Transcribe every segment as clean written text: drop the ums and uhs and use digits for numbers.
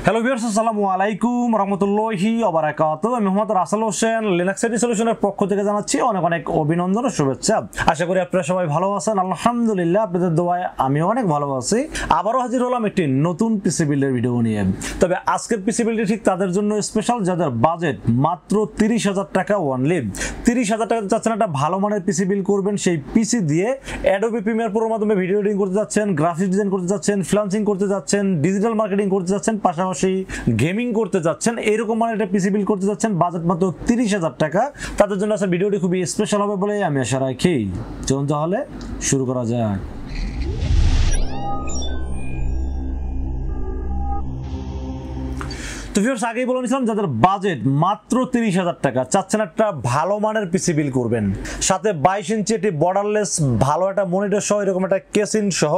Hello viewers, আসসালামু আলাইকুম রাহমাতুল্লাহি ওয়া বারাকাতুহু। আমি মোহাম্মদ রাসেল হোসেন লিনাক্স আইটি সলিউশনের পক্ষ থেকে জানাচ্ছি অনেক অনেক অভিনন্দন ও শুভেচ্ছা। আশা করি আপনারা সবাই ভালো আছেন। আলহামদুলিল্লাহ, আপনাদের দোয়ায় আমিও অনেক ভালো আছি। আবারও হাজির হলাম একটি নতুন পিসি বিল্ডের ভিডিও নিয়ে। তবে আজকের পিসি বিল্ডটি ঠিক তাদের জন্য স্পেশাল যাদের বাজেট মাত্র 30,000 টাকা অনলি। 30,000 টাকা চাচ্ছেন একটা ভালো মানের পিসি বিল্ড করবেন, সেই পিসি দিয়ে অ্যাডোবি প্রিমিয়ার প্রোর মাধ্যমে ভিডিও এডিটিং করতে যাচ্ছেন, গ্রাফিক্স ডিজাইন করতে যাচ্ছেন, ফ্রিল্যান্সিং করতে যাচ্ছেন, ডিজিটাল মার্কেটিং করতে যাচ্ছেন, পাশাপাশি গেমিং করতে যাচ্ছেন, এরকম মানে একটা পিসি বিল্ড করতে যাচ্ছেন, বাজেট মাত্র 30,000 টাকা। তাদের জন্য আজকের ভিডিওটি খুবই স্পেশাল হবে বলে আমি আশা রাখি। চলুন তাহলে শুরু করা যাক। তো ভিউয়ার্স, আগেই বলে নিয়েছিলাম যাদের বাজেট মাত্র 30,000 টাকা চাচ্ছেন একটা ভালো মানের পিসি বিল্ড করবেন, সাথে 22 ইঞ্চি একটি বর্ডারলেস ভালো একটা মনিটর সহ এরকম একটা কেসিং সহ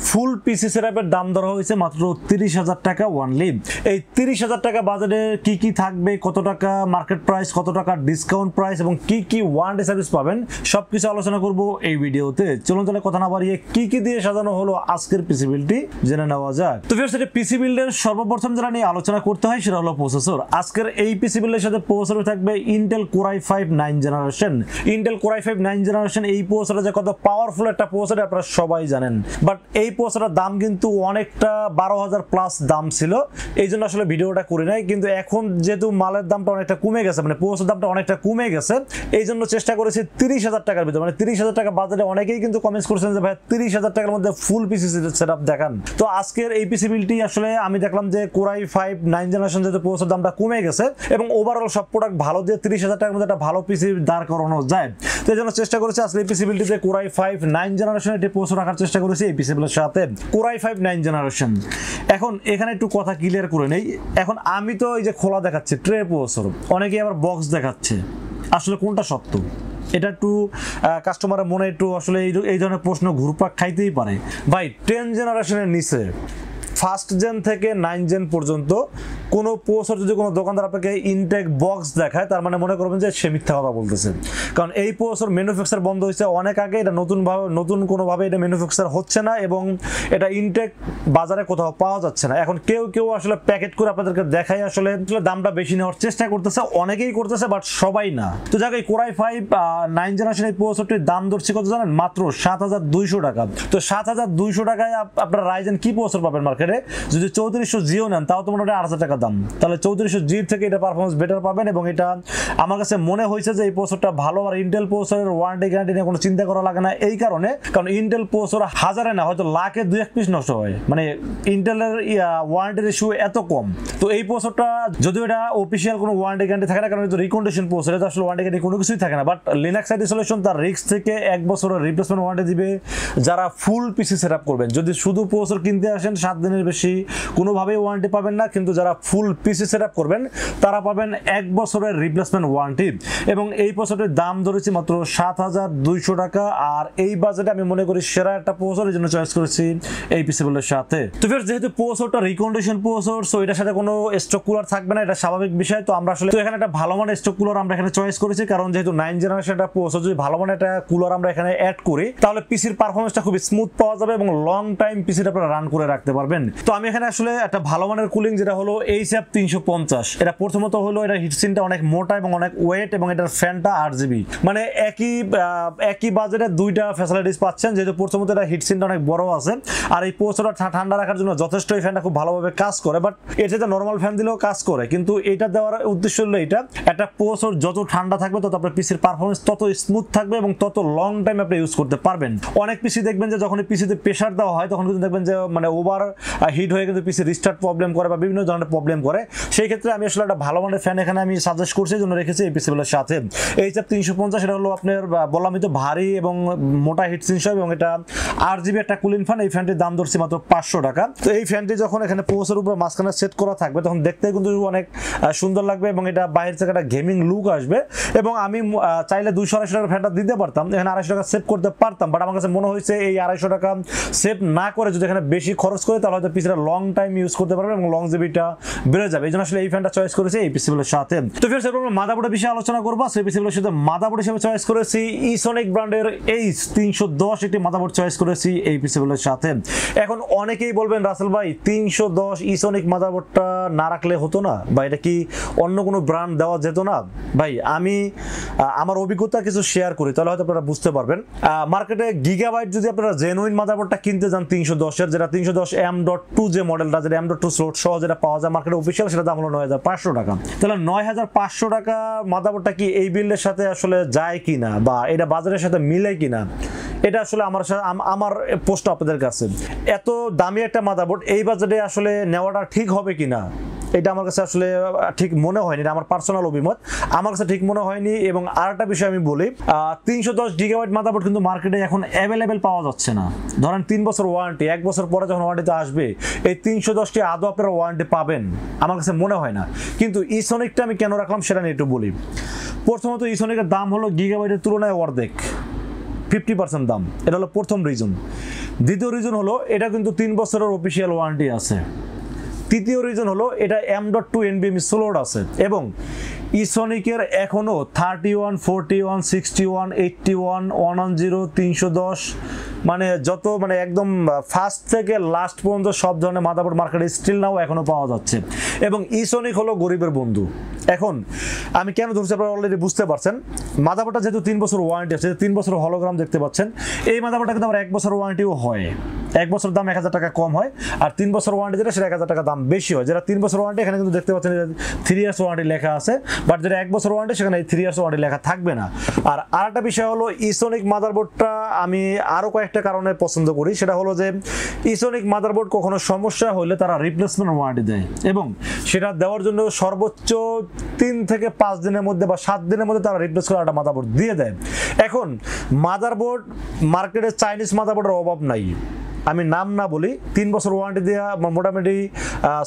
ফুল পিসি সেটআপের দাম ধরা হয়েছে মাত্র 30,000 টাকা অনলি। এই 30,000 টাকা বাজেটে কি কি থাকবে, কত টাকা মার্কেট প্রাইস, কত টাকা ডিসকাউন্ট প্রাইস এবং কি কি ওয়ারেন্টি সার্ভিস পাবেন, সবকিছু আলোচনা করব এই ভিডিওতে। চলুন তাহলে কথা না বাড়িয়ে কি কি দিয়ে সাজানো হলো আজকের পিসি বিল্ডটি জেনে নেওয়া যাক। তো ভিউয়ার্স, এই পিসি বিল্ডের সর্বপ্রথম যারা নিয়ে আলোচনা করতে হয় সেটা হলো প্রসেসর। আজকের এই পিসি বিল্ডের সাথে প্রসেসর থাকবে Intel core i5 9 generation. Intel core i5 9 generation এই প্রসেসরটা যে কত পাওয়ারফুল একটা প্রসেসর আপনারা সবাই জানেন, বাট এই প্রসেসরের দাম কিন্তু অনেকটা 12,000 প্লাস দাম ছিল, এই জন্য আসলে ভিডিওটা করি নাই। কিন্তু এখন যেহেতু মালের দামটা অনেকটা কমে গেছে, মানে প্রসেসর দামটা অনেকটা কমে গেছে, এই জন্য চেষ্টা করেছি 30,000 টাকার ভিতরে, মানে 30,000 টাকা বাজেটে অনেকেই কিন্তু কমেন্টস করছেন যে ভাই 30,000 টাকার মধ্যে ফুল পিসি সেটআপ দেখান। তো আজকের এই পিসি বিল্ডটি আসলে আমি দেখলাম যে কোর i5 9 জেনারেশন যেহেতু প্রসেসর দামটা কমে গেছে এবং ওভারঅল সব প্রোডাক্ট ভালো দিয়ে 30,000 টাকার মধ্যে একটা ভালো পিসি দাঁড় করানো যায়। তো এই জন্য চেষ্টা করেছি আজকে এই পিসি বিল্ডটিতে কোর i5 9 জেনারেশন একটি প্রসেসর রাখার চেষ্টা করেছি এই পিসি বিল্ডের সাথে কোর i5 9 জেনারেশন। এখন এখানে একটু কথা ক্লিয়ার করে নেই। এখন আমি তো এই যে খোলা দেখাচ্ছি ট্রে প্রসেসর, অনেকেই আবার বক্স দেখাচ্ছে, আসলে কোনটা সত্য? এটা একটু কাস্টমারের মনে একটু আসলে এই ধরনের প্রশ্ন ঘুরপাক খাইতেই পারে। ভাই 10 জেনারেশনের নিচে ফার্স্ট জেন থেকে 9 জেন পর্যন্ত কোনো প্রসেসর যদি কোনো দোকানদার আপনাকে ইনটেক বক্স দেখায়, তার মানে মনে করবেন যে সে মিথ্যা কথা বলতেছে। কারণ এই প্রসেসর ম্যানুফ্যাকচার বন্ধ হয়েছে অনেক আগে, এটা নতুন কোনোভাবে এটা ম্যানুফ্যাকচার হচ্ছে না এবং এটা ইনটেক বাজারে কোথাও পাওয়া যাচ্ছে না। এখন কেউ আসলে প্যাকেট করে আপনাদেরকে দেখায় আসলে দামটা বেশি নেওয়ার চেষ্টা করতেছে, অনেকেই করতেছে বাট সবাই না। তো যাক, এই কোর i5 9 জেনারেশন এই প্রসেসরটির দাম ধরছি কত জানেন? মাত্র 7,200 টাকা। তো 7,200 টাকায় আপনার রাইজেন কি প্রসেসর পাবেন মার্কেটে? যদি 3400 জিও নেন তাও তো মোটামুটি 8,000 টাকা দাম, তাহলে 3400 জি থেকে এটা পারফরমেন্স বেটার পাবেন। এবং এটা আমার কাছে মনে হয়েছে যে এই প্রসেসরটা ভালো। আর ইন্টেল প্রসেসরের ওয়ারেন্টি গ্যারান্টি নিয়ে কোনো চিন্তা করা লাগে না, এই কারণে কারণ ইন্টেল প্রসেসর হাজারে না হয়তো লাখে 2-1 পিস নষ্ট হয়, মানে ইন্টেলের ওয়ারেন্টির ইস্যু এত কম। তো এই প্রসেসরটা যদিও এটা অফিসিয়াল কোনো ওয়ারেন্টি গ্যারান্টি থাকে না, কারণ এটা রিকন্ডিশন প্রসেসর, এটা আসলে ওয়ারেন্টি গ্যারান্টি কোনো কিছুই থাকে না, বাট লিনাক্স আইটি সলিউশন তার রিস্ক থেকে 1 বছরের রিপ্লেসমেন্ট ওয়ারেন্টি দিবে যারা ফুল পিসি সেটআপ করবেন। যদি শুধু প্রসেসর কিনতে আসেন 7 দিনের বেশি কোনোভাবেই ওয়ারেন্টি পাবেন না, কিন্তু যারা ফুল পিসি সেটআপ করবেন তারা পাবেন 1 বছরের রিপ্লেসমেন্ট ওয়ারেন্টি। এবং এই প্রসেসরের দাম ধরেছি মাত্র 7,200 টাকা। আর এই বাজেটে আমি মনে করি সেরা একটা প্রসেসর, এই জন্য চয়েস করেছি এই পিসি বিল্ডের সাথে। তো ফির যেহেতু প্রসেসরটা রিকন্ডিশন প্রসেসর, সো এটার সাথে কোনো স্টক কুলার থাকবে না, এটা স্বাভাবিক বিষয়। তো আমরা আসলে এখানে একটা ভালো মানের স্টক কুলার আমরা এখানে চয়েস করেছি, কারণ যেহেতু 9 জেনারেশন একটা প্রসেসর, যদি ভালো মানের একটা কুলার আমরা এখানে অ্যাড করি তাহলে পিসির পারফরমেন্সটা খুব স্মুথ পাওয়া যাবে এবং লং টাইম পিসিটা আপনারা রান করে রাখতে পারবেন। তো আমি এখানে আসলে একটা ভালো মানের কুলিং যেটা হলো HF 350, এটা প্রথমত হলো এটা হিটসিনটা অনেক মোটা এবং অনেক ওয়েট এবং এটার ফ্যানটা RGB, মানে একই বাজেটে দুইটা ফ্যাসিলিটিস পাচ্ছেন। যেহেতু প্রথমত এটা হিটসিনটা অনেক বড় আছে আর এই প্রসেসরটা ঠান্ডা রাখার জন্য যথেষ্ট, এই ফ্যানটা খুব ভালোভাবে কাজ করে, বাট এর সাথে নর্মাল ফ্যান দিলেও কাজ করে, কিন্তু এটা দেওয়ার উদ্দেশ্য হলো এটা একটা প্রসেসর যত ঠান্ডা থাকবে তত আপনার পিসির পারফরমেন্স তত স্মুথ থাকবে এবং তত লং টাইম আপনি ইউজ করতে পারবেন। অনেক পিসি দেখবেন যে যখন পিসিতে প্রেসার দেওয়া হয় তখন কিন্তু দেখবেন যে মানে ওভার হিট হয়ে কিন্তু পিসি রিস্টার্ট প্রবলেম করে বা বিভিন্ন ধরনের প্রবলেম করে। সেই ক্ষেত্রে আমি আসলে একটা ভালো মানের ফ্যান এখানে আমি সাজেস্ট করছি, জন্য রেখেছি এই পিসি বিল্ডের সাথে। HF 350 এটা হলো আপনার বললামই তো ভারী এবং মোটা হিটসিন সহ, এবং এটা RGB একটা কুলিং ফ্যান। এই ফ্যানটির দাম ধরছি মাত্র 500 টাকা। তো এই ফ্যানটি যখন এখানে প্রসেসরের উপর মাঝখানে সেট করা থাকবে তখন দেখতে কিন্তু অনেক সুন্দর লাগবে এবং এটা বাইরে থেকে একটা গেমিং লুক আসবে। এবং আমি চাইলে 200-250 টাকার ফ্যানটা দিতে পারতাম, এখানে 250 টাকা সেভ করতে পারতাম, বাট আমার কাছে মনে হয়েছে এই 250 টাকা সেভ না করে যদি এখানে বেশি খরচ করে তাহলে হয়তো পিসিটা লং টাইম ইউজ করতে পারবেন এবং লংজিভিটিটা বেড়ে যাবে। এই জন্য আসলে এই ফ্যানটা চয়েস করেছি এই পিসিগুলোর সাথে। তো ফির আমরা মাদারবোর্ডের বিষয়ে আলোচনা করবো। সেই পিসিগুলোর সাথে মাদারবোর্ড হিসেবে চয়েস করেছি ইসোনিক ব্র্যান্ডের H310 একটি মাদারবোর্ড চয়েস করেছি এই পিসিগুলোর সাথে। এখন অনেকেই বলবেন রাসেল ভাই 310 ইসোনিক মাদারবোর্ডটা না রাখলে হতো না, বা এটা কি অন্য কোনো ব্র্যান্ড দেওয়া যেত না? ভাই আমি আমার অভিজ্ঞতা কিছু শেয়ার করি, তাহলে হয়তো আপনারা বুঝতে পারবেন। মার্কেটে গিগাবাইট যদি আপনারা জেনুইন মাদারবোর্ডটা কিনতে যান 310 এর, যেটা 310 M.2 যে মডেলটা, যেটা M.2 স্লট সহ যেটা পাওয়া যায় মার্কেটে অফিসিয়াল, সেটা দাম হলো 9500 টাকা। তাহলে 9500 টাকা মাদারবোর্ডটা কি এই বিল্ডের সাথে আসলে যায় কিনা, বা এটা বাজারের সাথে মিলে কিনা, এটা আসলে আমার পোস্ট আপনাদের কাছে। এত দামি একটা মাদারবোর্ড এই বাজেটে আসলে নেওয়াটা ঠিক হবে কিনা, এটা আমার কাছে আসলে ঠিক মনে হয়নি। এটা আমার পার্সোনাল অভিমত, আমার কাছে ঠিক মনে হয়নি। এবং আরেকটা বিষয় আমি বলি, 310 গিগাবাইট মাদারবোর্ড কিন্তু মার্কেটে এখন অ্যাভেলেবেল পাওয়া যাচ্ছে না। ধরেন 3 বছর ওয়ারেন্টি, 1 বছর পরে যখন ওয়ারেন্টিতে আসবে এই 310টি আদৌ আপনারা ওয়ারেন্টি পাবেন আমার কাছে মনে হয় না। কিন্তু ইসোনিকটা আমি কেন রাখলাম সেটা নিয়ে একটু বলি। প্রথমত ইসোনিকের দাম হলো গিগাবাইটের তুলনায় অর্ধেক, 50% দাম, এটা হলো প্রথম রিজন। দ্বিতীয় রিজন হলো এটা কিন্তু 3 বছরের অফিসিয়াল ওয়ারেন্টি আছে। তৃতীয় রিজন হলো এটা M.2 NVMe স্লট আছে, এবং ইসোনিকের এখনো 31, 41, 61, 81, 110, 310 মানে যত মানে একদম ফার্স্ট থেকে লাস্ট পর্যন্ত সব ধরনের মাদারবোর্ড মার্কেটে স্টিল নাও এখনো পাওয়া যাচ্ছে। এবং ইসোনিক হলো গরিবের বন্ধু। এখন আমি কেন ধরছি আপনারা অলরেডি বুঝতে পারছেন। মাদারবোর্ডটা যেহেতু 3 বছর ওয়ারেন্টি আছে, 3 বছর হলোগ্রাম দেখতে পাচ্ছেন, এই মাদারবোর্ডটা কিন্তু আমার 1 বছর ওয়ারেন্টিও হয়। 1 বছর দাম 1000 টাকা কম হয়, আর 3 বছর ওয়ারেন্টি যেটা সেটা 1000 টাকা দাম বেশি হয়। যেটা 3 বছর ওয়ারেন্টি এখানে কিন্তু দেখতে পাচ্ছেন 3 ইয়ার্স ওয়ারেন্টি লেখা আছে, বাট যেটা 1 বছর ওয়ারেন্টি সেখানে 3 ইয়ার্স ওয়ারেন্টি লেখা থাকবে না। আর আরেকটা বিষয় হলো ইসোনিক মাদারবোর্ডটা আমি আরো কয়েকটা কারণে পছন্দ করি। সেটা হলো যে ইসোনিক মাদারবোর্ড কখনো সমস্যা হলে তারা রিপ্লেসমেন্ট ওয়ারেন্টি দেয়, এবং সেটা দেওয়ার জন্য সর্বোচ্চ 3 থেকে 5 দিনের মধ্যে বা 7 দিনের মধ্যে তারা রিপ্লেস করে একটা মাদারবোর্ড দিয়ে দেয়। এখন মাদারবোর্ড মার্কেটে চাইনিজ মাদারবোর্ডের অভাব নাই, আমি নাম না বলি। 3 বছর ওয়ারেন্টি দেওয়া মোটামুটি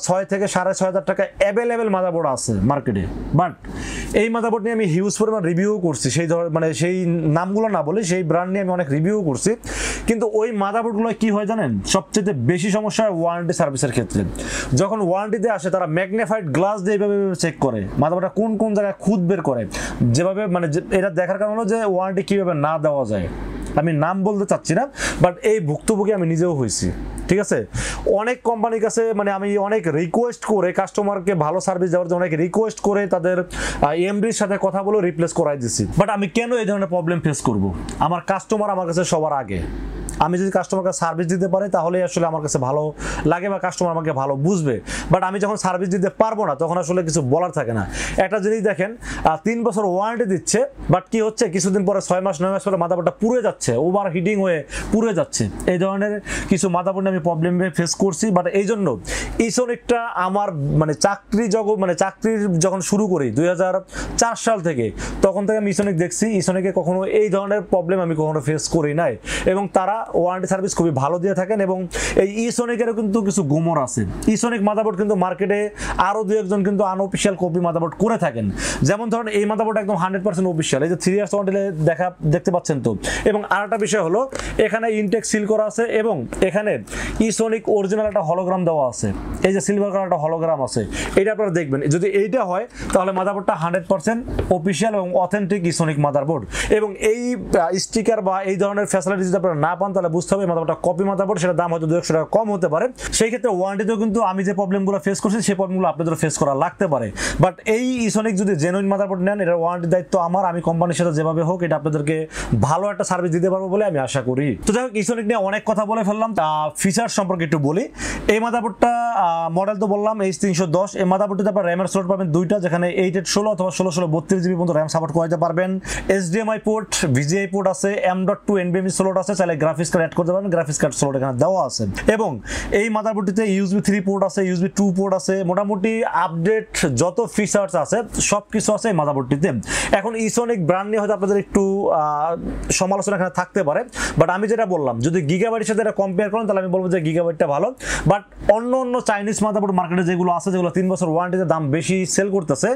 6 থেকে 6500 টাকা অ্যাভেলেবেল মাদারবোর্ড আছে মার্কেটে। বাট এই মাদারবোর্ড নিয়ে আমি হিউজ পরিমাণ রিভিউ করছি, সেই মানে সেই নামগুলো না বলি, সেই ব্র্যান্ড নিয়ে আমি অনেক রিভিউ করছি। কিন্তু ওই মাদারবোর্ডগুলো কি হয় জানেন, সবচেয়ে বেশি সমস্যা হয় ওয়ারেন্টি সার্ভিসের ক্ষেত্রে। যখন ওয়ারেন্টিতে আসে তারা ম্যাগনিফাইড গ্লাস দিয়ে এইভাবে চেক করে মাদারবোর্ডটা কোন কোন জায়গায় খুঁত বের করে, যেভাবে মানে এটা দেখার কারণ হলো যে ওয়ারেন্টি কীভাবে না দেওয়া যায়। আমি নাম বলতে চাচ্ছি না, বাট এই ভুক্তভোগী আমি নিজেও হয়েছি। ঠিক আছে, অনেক কোম্পানির কাছে মানে আমি অনেক রিকোয়েস্ট করে কাস্টমারকে ভালো সার্ভিস দেওয়ার জন্য অনেক রিকোয়েস্ট করে তাদের এমডির সাথে কথা বলে রিপ্লেস করাই দিচ্ছি। বাট আমি কেন এই ধরনের প্রবলেম ফেস করব? আমার কাস্টমার আমার কাছে সবার আগে। আমি যদি কাস্টমারকে সার্ভিস দিতে পারি তাহলে আসলে আমার কাছে ভালো লাগে বা কাস্টমার আমাকে ভালো বুঝবে। বাট আমি যখন সার্ভিস দিতে পারবো না তখন আসলে কিছু বলার থাকে না। একটা জিনিস দেখেন, 3 বছর ওয়ারেন্টি দিচ্ছে, বাট কি হচ্ছে কিছুদিন পরে 6 মাস 9 মাস পরে মাদারবোর্ডটা পুড়ে যাচ্ছে, ওভার হিটিং হয়ে পুড়ে যাচ্ছে। এই ধরনের কিছু মাদারবোর্ডে আমি প্রবলেম ফেস করছি। বাট এই জন্য ইসোনিকটা আমার মানে চাকরির যখন শুরু করি 2004 সাল থেকে, তখন থেকে আমি ইসোনিক দেখছি। ইসোনিকে কখনো এই ধরনের প্রবলেম আমি কখনো ফেস করি নাই, এবং তারা ওয়ারেন্টি সার্ভিস খুবই ভালো দিয়ে থাকেন। এবং এই ইসোনিকেরও কিন্তু কিছু গুমর আছে। ইসোনিক মাদারবোর্ড কিন্তু মার্কেটে আরো 2-1 কিন্তু আনঅফিশিয়াল কপি মাদারবোর্ড করে থাকেন। যেমন ধরেন এই মাদারবোর্ড একদম 100% অফিশিয়াল, এই যে 3 ইয়ার্স ওয়ারেন্টি দেখতে পাচ্ছেন তো। এবং আরেকটা বিষয় হলো এখানে ইনটেক সিল করা আছে, এবং এখানে ইসোনিক অরিজিনাল একটা হলোগ্রাম দেওয়া আছে, এই যে সিলভার কালার একটা হলোগ্রাম আছে। এটা আপনারা দেখবেন, যদি এইটা হয় তাহলে মাদারবোর্ডটা 100% অফিশিয়াল এবং অথেন্টিক ইসোনিক মাদারবোর্ড। এবং এই স্টিকার বা এই ধরনের ফ্যাসিলিটি যদি আপনারা না পান তাহলে বুঝতে হবে মাদারবোর্ডটা কপি মাদারবোর্ড, সেটা দাম হয়তো 200 টাকা কম হতে পারে। সেই ক্ষেত্রে ওয়ারেন্টিতেও কিন্তু আমি যে প্রবলেমগুলো ফেস করছি সেই প্রবলেমগুলো আপনাদের ফেস করা লাগতে পারে। বাট এই ইসোনিক যদি জেনুইন মাদারবোর্ড নেন, এটার ওয়ারেন্টির দায়িত্ব আমার। আমি কোম্পানির সাথে যেভাবে হোক এটা আপনাদেরকে ভালো একটা সার্ভিস দিতে পারবো বলে আমি আশা করি। তো যাই হোক, ইসোনিক নিয়ে অনেক কথা বলে ফেললাম। ফিচার সম্পর্কে একটু বলি। এই মাদারবোর্ডটা মডেল তো বললাম H310। এই মাদারবোর্ডটিতে আপনার র্যামের স্লট পাবেন 2টা, যেখানে 8/16 অথবা 16/16 32 জিবি পর্যন্ত র্যাম সাপোর্ট করাতে পারবেন। HDMI পোর্ট, VGA পোর্ট আছে, M.2 NVMe স্লট আছে, চাইলে গ্রাফিক্স কার্ড অ্যাড করতে পারবেন, গ্রাফিক্স কার্ড স্লট এখানে দেওয়া আছে। এবং এই মাদারবোর্ডটিতে USB 3 পোর্ট আছে, USB 2 পোর্ট আছে, মোটামুটি আপডেট যত ফিচার্স আছে সবকিছু আছে এই মাদারবোর্ডটিতে। এখন ইসোনিক ব্র্যান্ড নিয়ে হয়তো আপনাদের একটু সমালোচনা এখানে থাকতে পারে, বাট আমি যেটা বললাম যদি গিগাবাইটের সাথে এটা কম্পেয়ার করেন তাহলে আমি বলবো যে গিগাবাইটটা ভালো। বাট অন্য চাইনিজ মাদারবোর্ড মার্কেটে যেগুলো আছে, যেগুলো 3 বছর ওয়ারেন্টিতে দাম বেশি সেল করতেছে,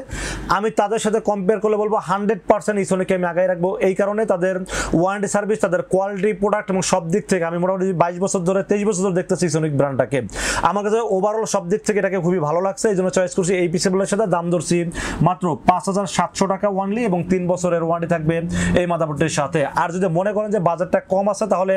আমি তাদের সাথে কম্পেয়ার করলে বলবো 100% ইসোনিককে আমি আগায় রাখবো। এই কারণে তাদের ওয়ারেন্টি সার্ভিস, তাদের কোয়ালিটি প্রোডাক্ট এবং সব সব দিক থেকে আমি মোটামুটি 22 বছর ধরে 23 বছর ধরে দেখতেছি এসোনিক ব্র্যান্ডটাকে, আমার কাছে ওভারঅল সব দিক থেকে এটাকে খুবই ভালো লাগছে, এই জন্য চয়েস করছি এই পিসিগুলোর সাথে। দাম ধরছি মাত্র 5700 টাকা ওয়ানলি এবং 3 বছরের ওয়ারেন্টি থাকবে এই মাদারবোর্ডটির সাথে। আর যদি মনে করেন যে বাজেটটা কম আছে তাহলে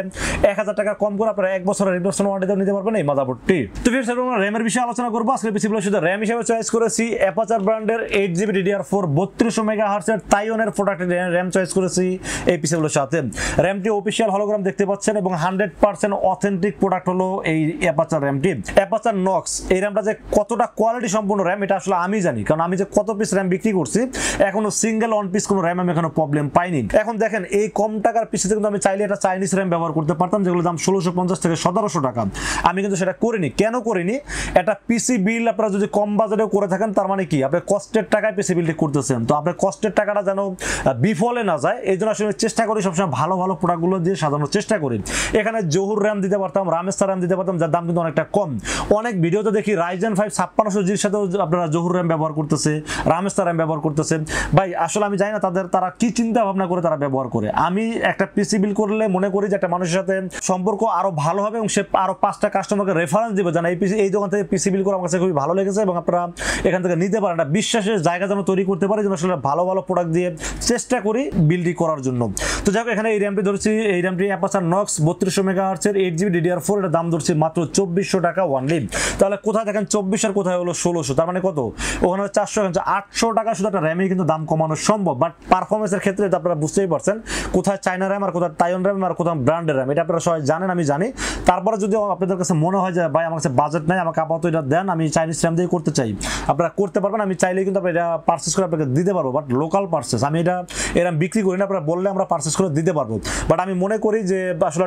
1000 টাকা কম করে আপনারা 1 বছরের রিপ্লেসমেন্ট ওয়ারেন্টি নিতে পারবেন এই মাদারবোর্ডটি। তো ফির আমরা র্যামের বিষয়ে আলোচনা করব আজকে পিসিগুলোর সাথে। র্যাম হিসেবে চয়েস করেছি Apacer ব্র্যান্ডের 8GB DDR4 3200 মেগাহার্টজ এর তাইওয়ানের প্রোডাক্টের র্যাম চয়েস করেছি এই পিসিগুলোর সাথে। র্যামটি অফিশিয়াল হলোগ্রাম দেখতে পাচ্ছেন এবং 100% অথেন্টিক প্রোডাক্ট হলো এই Apacer র্যামটি। Apacer Knox এই র্যামটা যে কতটা কোয়ালিটি সম্পূর্ণ র্যাম এটা আসলে আমি জানি, কারণ আমি যে কত পিস র্যাম বিক্রি করছি এখনো সিঙ্গেল ওয়ান পিস কোনো র্যাম আমি এখনো প্রবলেম পাইনি। এখন দেখেন এই কম টাকার পিসিতে কিন্তু আমি চাইলে এটা চাইনিজ র্যাম ব্যবহার করতে পারতাম যেগুলো দাম 1650 থেকে 1700 টাকা, আমি কিন্তু সেটা করিনি। কেন করিনি? এটা পিসি বিল আপনারা যদি কম বাজারেও করে থাকেন তার মানে কি আপনি কষ্টের টাকায় পিসি বিলটি করতেছেন, তো আপনার কষ্টের টাকাটা যেন বিফলে না যায় এই জন্য আসলে চেষ্টা করি সবসময় ভালো ভালো প্রোডাক্টগুলো দিয়ে সাজানোর চেষ্টা করি। এখানে জহুর র্যাম দিতে পারতাম, রামেস্তার র্যাম দিতে পারতাম যার দাম কিন্তু অনেকটা কম। অনেক ভিডিওতে দেখি Ryzen 5 5600G'র সাথেও আপনারা জহুর র্যাম ব্যবহার করতেছে, রামেস্তার র্যাম ব্যবহার করতেছে। ভাই আসলে আমি জানি না তারা কি চিন্তা ভাবনা করে তারা ব্যবহার করে। আমি একটা পিসি বিল করলে মনে করি যে একটা মানুষের সাথে সম্পর্ক আরো ভালো হবে এবং সে আরো 5টা কাস্টমারকে রেফারেন্স দিবে জানা এই দোকান থেকে পিসি বিল করে আমার কাছে খুবই ভালো লেগেছে এবং আপনারা এখান থেকে নিতে পারেন। একটা বিশ্বাসের জায়গা যেন তৈরি করতে পারে যেন আসলে ভালো ভালো প্রোডাক্ট দিয়ে চেষ্টা করি বিলটি করার জন্য। তো যাই হোক এখানে এই র্যামটি ধরছি, এই র্যামটি Apacer Knox 3200 মেগাহার্টজ এর 8GB DDR4 এর দাম ধরছি মাত্র 2400 টাকা ওয়ানলি। তাহলে কোথায় দেখেন 24 আর কোথায় হলো 1600, তার মানে কত? ওখানে 400 800 টাকা শুধু একটা র্যামে কিন্তু দাম কমানো সম্ভব, বাট পারফরমেন্সের ক্ষেত্রে আপনারা বুঝতেই পারছেন কোথায় চায়না র্যাম আর কোথায় তাইওয়ান র্যাম আর কোথায় ব্র্যান্ডের র্যাম, এটা আপনারা সবাই জানেন আমি জানি। তারপরে যদি আপনাদের কাছে মনে হয় যে ভাই আমার কাছে বাজেট নাই আমাকে আপাতত এটা দেন আমি চাইনিজ র্যাম দিয়ে করতে চাই, আপনারা করতে পারবেন। আমি চাইলে কিন্তু আপনারা এটা পারচেজ করে আপনাকে দিতে পারবো, বাট লোকাল পারচেজ আমি এটা এরকম বিক্রি করি না, আপনারা বললে আমরা পারচেজ করে দিতে পারবো। বাট আমি মনে করি যে আসলে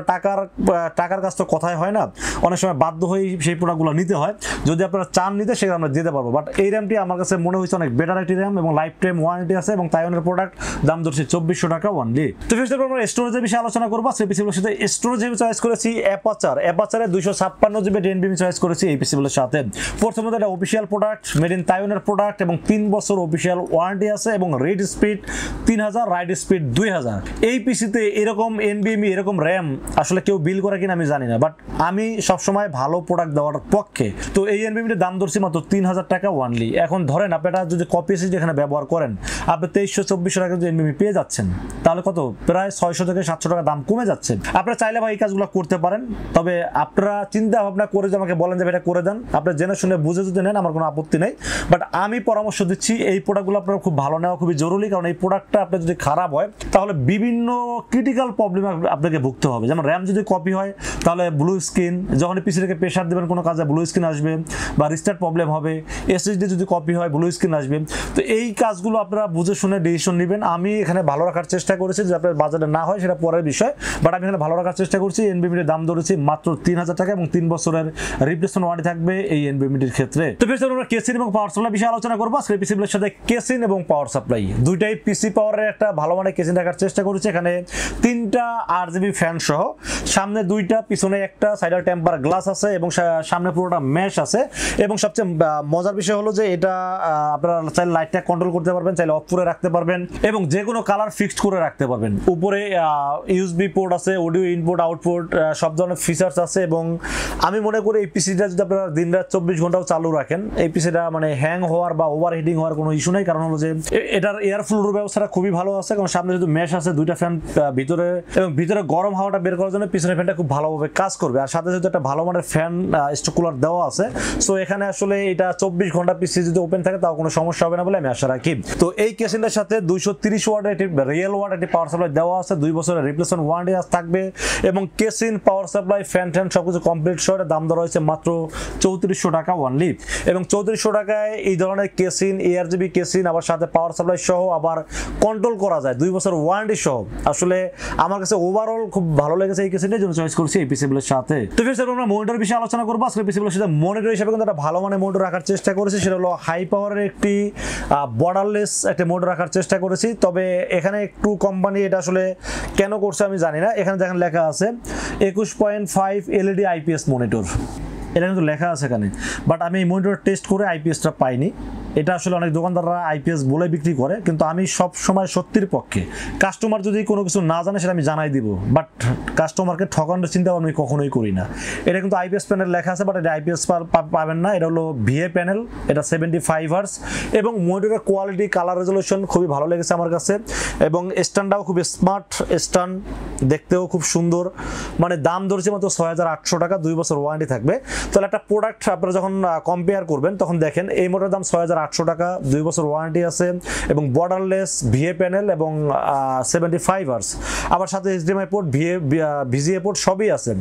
টাকার কাজ তো কথাই হয় না, অনেক সময় বাধ্য হয়ে সেই প্রোডাক্টগুলো নিতে হয়। যদি আপনারা চান নিতে সেটা আমরা দিতে পারবো, বাট এই র্যামটি আমার কাছে মনে হয়েছে অনেক বেটার একটি র্যাম এবং লাইফ টাইম ওয়ারেন্টি আছে এবং তাইওয়ানের প্রোডাক্ট দাম ধরছে 2400 টাকা ওয়ানলি। তো ফিরতে আমরা স্টোরেজের বিষয়ে আলোচনা করবো। সেই পিসিগুলোর সাথে স্টোরেজ হিসেবে চয়েস করেছি Apacer 256GB NVMe চয়েস করেছি এই পিসিগুলোর সাথে। প্রথমত এটা অফিশিয়াল প্রোডাক্ট, মেড ইন তাইওয়ানের প্রোডাক্ট এবং 3 বছর অফিশিয়াল ওয়ারেন্টি আছে এবং রিড স্পিড 3000, রাইট স্পিড 2000। এই পিসিতে এরকম NVMe এরকম র্যাম আসলে কেউ বিল করে কিনা আমি জানি না, বাট আমি সবসময় ভালো প্রোডাক্ট দেওয়ার পক্ষে। তো এই NVMe দাম ধরছি মাত্র 3000 টাকা ওয়ানলি। এখন ধরেন আপনারা যদি কপি এসি যেখানে ব্যবহার করেন আপনি 2300-2400 টাকা যদি NVMe পেয়ে যাচ্ছেন তাহলে কত প্রায় 600 থেকে 700 টাকা দাম কমে যাচ্ছে। আপনারা চাইলে ভাই এই কাজগুলো করতে পারেন, তবে আপনারা চিন্তা ভাবনা করে যে আমাকে বলেন যে এটা করে দেন, আপনি জেনে শুনে বুঝে যদি নেন আমার কোনো আপত্তি নেই, বাট আমি পরামর্শ দিচ্ছি এই প্রোডাক্টগুলো আপনার খুব ভালো নেওয়া খুবই জরুরি, কারণ এই প্রোডাক্টটা আপনার যদি খারাপ হয় তাহলে বিভিন্ন ক্রিটিক্যাল প্রবলেম আপনাকে ভুগতে হবে। যেমন র্যাম যদি কপি হয় তাহলে ব্লু স্ক্রিন, যখন পিসি থেকে প্রেশার দেবেন কোনো কাজে ব্লু স্ক্রিন আসবে বা রিস্টার্ট প্রবলেম হবে। এসএসডি যদি কপি হয় ব্লু স্ক্রিন আসবে। তো এই কাজগুলো আপনারা বুঝে শুনে ডিসিশন নেবেন। আমি এখানে ভালো রাখার চেষ্টা করেছি, যে আপনার বাজারে না হয় সেটা পরের বিষয়, বাট আমি এখানে ভালো রাখার চেষ্টা করছি। NVMe দাম ধরেছি মাত্র 3000 টাকা এবং 3 বছরের রিপ্লেসমেন্ট ওয়ারেন্টি থাকবে এই NVMe ক্ষেত্রে। তো ফিরতে আমরা কেসিন এবং পাওয়ার সাপ্লাই বিষয়ে আলোচনা করবো। আজকে পিসিগুলোর সাথে কেসিন এবং পাওয়ার সাপ্লাই দুইটাই পিসি পাওয়ারের একটা ভালো মানের কেসিন রাখার চেষ্টা করেছি। এখানে 3টা RGB ফ্যান সহ, সামনে 2টা পিছনে একটা সাইডার টেম্পার গ্লাস আছে এবং সামনে পুরোটা মেশ আছে। এবং সবচেয়ে মজার বিষয় হলো যে এটা আপনারা চাইলে লাইটটা কন্ট্রোল করতে পারবেন, চাইলে অফ করে রাখতে পারবেন এবং যে কোনো কালার ফিক্সড করে রাখতে পারবেন। উপরে ইউএসবি পোর্ট আছে, অডিও ইনপুট আউটপুট সব ধরনের ফিচার্স আছে এবং আমি মনে করি এই পিসিটা যদি আপনারা দিনরাত 24 ঘন্টাও চালু রাখেন এই পিসিটা মানে হ্যাং হওয়ার বা ওভারহিটিং হওয়ার কোনো ইস্যু নাই। কারণ হলো যে এটার এয়ার ফ্লোর ব্যবস্থাটা খুবই ভালো আছে, কারণ সামনে যদি মেশ আছে, 2টা ফ্যান ভিতরে এবং ভিতরে গরম হাওয়াটা বের করার জন্য পিছনের ফ্যানটা খুব ভালোভাবে কাজ করবে। আর সাথে যদি একটা ভালো মানের ফ্যান স্টক কুলার দেওয়া আছে, সো এখানে আসলে এটা 24 ঘন্টা পিসি যদি ওপেন থাকে তাও কোনো সমস্যা হবে না বলে আমি আশা রাখি। তো এই কেসিনটার সাথে 230 ওয়াটের একটি রিয়েল ওয়াট একটি পাওয়ার সাপ্লাই দেওয়া আছে, 2 বছরের রিপ্লেসমেন্ট ওয়ারেন্টি থাকবে এবং কেসিন পাওয়ার সাপ্লাই ফ্যান সবকিছু কমপ্লিট সহ দাম ধরা হয়েছে মাত্র 3400 টাকা ওয়ানলি। এবং 3400 টাকায় এই ধরনের কেসিন, ARGB কেসিন আবার সাথে পাওয়ার সাপ্লাই সহ আবার কন্ট্রোল করা যায় 2 বছর ওয়ারেন্টি সহ। আসলে আমার কাছে ওভারঅল খুব ভালো লেগেছে এই কেসিনটার জন্য চয়েস করছি এই পিসিগুলোর সাথে। তো ফির আমরা মনিটর বিষয়ে আলোচনা করবো। আজকে পিসিগুলোর সাথে মনিটর হিসেবে কিন্তু একটা ভালো মানের মনিটর রাখার চেষ্টা করেছি, সেটা হলো হাই পাওয়ারের একটি বর্ডারলেস একটা মনিটর রাখার চেষ্টা করেছি। তবে এখানে একটু কোম্পানি এটা আসলে কেন করছে আমি জানি না। এখানে দেখেন লেখা আছে 21.5 LED IPS মনিটর, এটা কিন্তু লেখা আছে এখানে, বাট আমি এই মনিটর টেস্ট করে IPSটা পাইনি। এটা আসলে অনেক দোকানদাররা আইপিএস বলে বিক্রি করে, কিন্তু আমি সব সময় সত্যির পক্ষে। কাস্টমার যদি কোনো কিছু না জানে সেটা আমি জানাই দিব, বাট কাস্টমারকে ঠকানোর চিন্তা আমি কখনোই করি না। এটা কিন্তু আইপিএস প্যানেল লেখা আছে, বাট এটা আইপিএস পাবেন না। এটা হলো ভিএ প্যানেল, এটা 75 হার্জ এবং মনিটরের কোয়ালিটি, কালার রেজলিউশন খুবই ভালো লেগেছে আমার কাছে, এবং স্ট্যান্ডটাও খুব স্মার্ট স্ট্যান্ড, দেখতেও খুব সুন্দর। মানে দাম ধরেছে মাত্র 6800 টাকা, 2 বছর ওয়ারেন্টি থাকবে। তাহলে একটা প্রোডাক্ট আপনারা যখন কম্পেয়ার করবেন তখন দেখেন এই মোটরের দাম 6800 টাকা, 2 বছর ওয়ারেন্টি আছে এবং বর্ডারলেস ভিএ প্যানেল এবং 75 হার্জ, আবার সাথে এইচডিএমআই পোর্ট, ভিজিএ পোর্ট সবই আছে।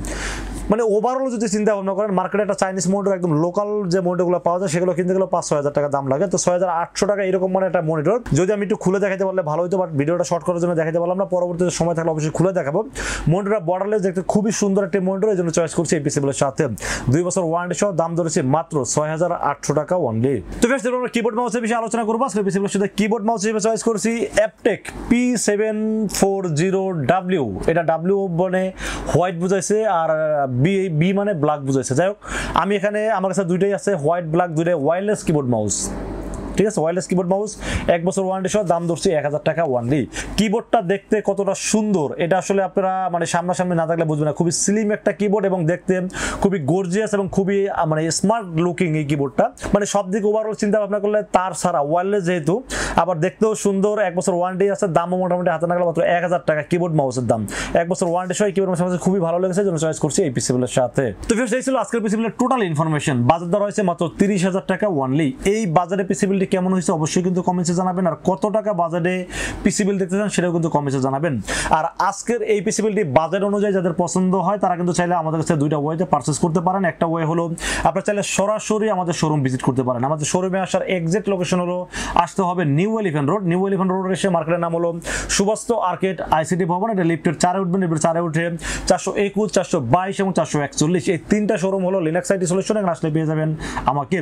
মানে ওভারঅল যদি চিন্তা ভাবনা করেন, মার্কেটে একটা চাইনিজ মনিটর একদম লোকাল যে মনিটরগুলো পাওয়া যায় সেগুলো কিনতে গেলে 5-6 টাকা দাম লাগে, তো 6800 টাকা এরকম মানে একটা মনিটর। যদি আমি একটু খুলে দেখাতে পারলে ভালো হতো, বাট ভিডিওটা শর্ট করার জন্য দেখাতে পারলাম না, পরবর্তীতে সময় থাকলে অবশ্যই খুলে দেখাবো। মনিটরটা বর্ডারলেস, দেখতে খুবই সুন্দর একটা মনিটর, এই জন্য চয়েস করছি এই পিসিবিলের সাথে। 2 বছর ওয়ারেন্টি সহ দাম ধরেছে মাত্র 6800 টাকা অনলি। তো ফ্রেন্ডস, আমরা কিবোর্ড মাউসের বিষয়ে আলোচনা করবো। আজকে পিসিবিলের সাথে কিবোর্ড মাউস হিসেবে চয়েস করছি অ্যাপটেক P740W। এটা ডাব্লিউ মানে হোয়াইট বুঝাইছে, আর বি মানে ব্ল্যাক বুঝাইছে। যাই হোক, আমি এখানে আমার কাছে দুইটাই আছে, হোয়াইট ব্ল্যাক, দুইটাই ওয়্যারলেস কিবোর্ড মাউস। ঠিক আছে, ওয়্যারলেস কিবোর্ড মাউস, 1 বছর ওয়ারেন্টি সহ দাম ধরছি 1000 টাকা অনলি। কিবোর্ডটা দেখতে কতটা সুন্দর এটা আসলে আপনারা মানে সামনাসামনি না থাকলে বুঝবেন না। খুবই স্লিম একটা কিবোর্ড এবং দেখতে খুবই গর্জিয়াস এবং খুবই মানে স্মার্ট লুকিং এই কিবোর্ডটা। মানে সব দিক ওভারঅল চিন্তা ভাবনা করলে তার ছাড়া ওয়্যারলেস যেহেতু, আবার দেখতেও সুন্দর, 1 বছর ওয়ারেন্টি আছে, দামও মোটামুটি হাতে নাগালে মাত্র 1000 টাকা কিবোর্ড মাউসের দাম। 1 বছর ওয়ারেন্টি সহ কিবোর্ড মাউস খুবই ভালো লেগেছে, জন্য চয়েস করছি এই পিসিবিলের সাথে। তো ফ্রেন্ডস, এই ছিল আজকের পিসিবিলের টোটাল ইনফরমেশন। বাজার দর হয়েছে মাত্র 30,000 টাকা অনলি। এই বাজারে পিসিবিলটি কেমন হয়েছে অবশ্যই কিন্তু কমেন্টে জানাবেন, আর কত টাকা বাজেটে পিসিবিল দেখতে চান সেটাও কিন্তু কমেন্টে জানাবেন। আর আজকের এই পিসিবিলটি বাজেট অনুযায়ী যাদের পছন্দ হয় তারা কিন্তু চাইলে আমাদের কাছে দুইটা ওয়েতে পারচেজ করতে পারেন। একটা ওয়ে হলো আপনারা চাইলে সরাসরি আমাদের শোরুম ভিজিট করতে পারেন। আমাদের শোরুমে আসার এক্সাক্ট লোকেশন হলো, আসতে হবে new elephant road. New elephant road এসে মার্কেটের নাম হলো সুবাস্তু আর্কেড আইসিটি ভবন। এটা লিফটের 4-এ উঠবেন, লিফটের 4-এ উঠে 421, 422 এবং 441, এই তিনটা শোরুম হলো লিনাক্স আইটি সলিউশন। এখানে আসলে পেয়ে যাবেন আমাকে।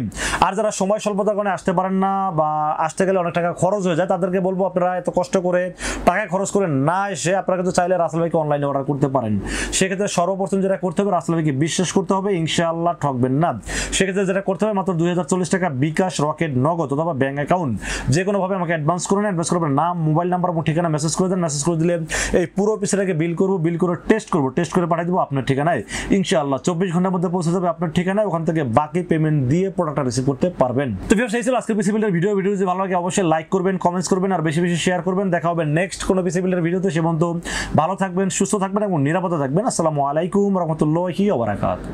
আর যারা সময় স্বল্পতার কারণে আসতে পারেন না বা আসতে গেলে অনেক টাকা খরচ হয়ে যায়, তাদেরকে বলবো আপনারা এত কষ্ট করে টাকা খরচ করে না এসে আপনারা কিন্তু চাইলে রাসেল ভাইকে অনলাইনে অর্ডার করতে পারেন। সেক্ষেত্রে সর্বপ্রথম যেটা করতে হবে, রাসেল ভাইকে বিশ্বাস করতে হবে, ইনশাআল্লাহ ঠকবেন না। সেক্ষেত্রে যেটা করতে হবে, মাত্র 2040 টাকা বিকাশ, রকেট, নগদ অথবা ব্যাংক অ্যাকাউন্ট যে কোনোভাবে আমাকে অ্যাডভান্স করে নেন। অ্যাডভান্স করবেন, নাম, মোবাইল নাম্বার এবং ঠিকানা মেসেজ করে দেন। মেসেজ করে দিলে এই পুরো পিসটাকে বিল করবো, বিল করে টেস্ট করবো, টেস্ট করে পাঠিয়ে দেবো আপনার ঠিকানায়। ইনশাআল্লাহ 24 ঘন্টার মধ্যে পৌঁছে যাবে আপনার ঠিকানায়। ওখান থেকে বাকি পেমেন্ট দিয়ে প্রোডাক্টটা রিসিভ করতে পারবেন। তো ভিউয়ার্স, এই ছিল আজকের পিসিবিলের ভিডিও। যদি ভালো লাগে অবশ্যই লাইক করবেন, কমেন্টস করবেন আর বেশি বেশি শেয়ার করবেন। দেখা হবে নেক্সট কোনো পিসিবিলের ভিডিওতে। সে পর্যন্ত ভালো থাকবেন, সুস্থ থাকবেন এবং নিরাপদে থাকবেন। আসসালামু আলাইকুম রহমতুল্লাহি ওয়া বারাকাতুহু।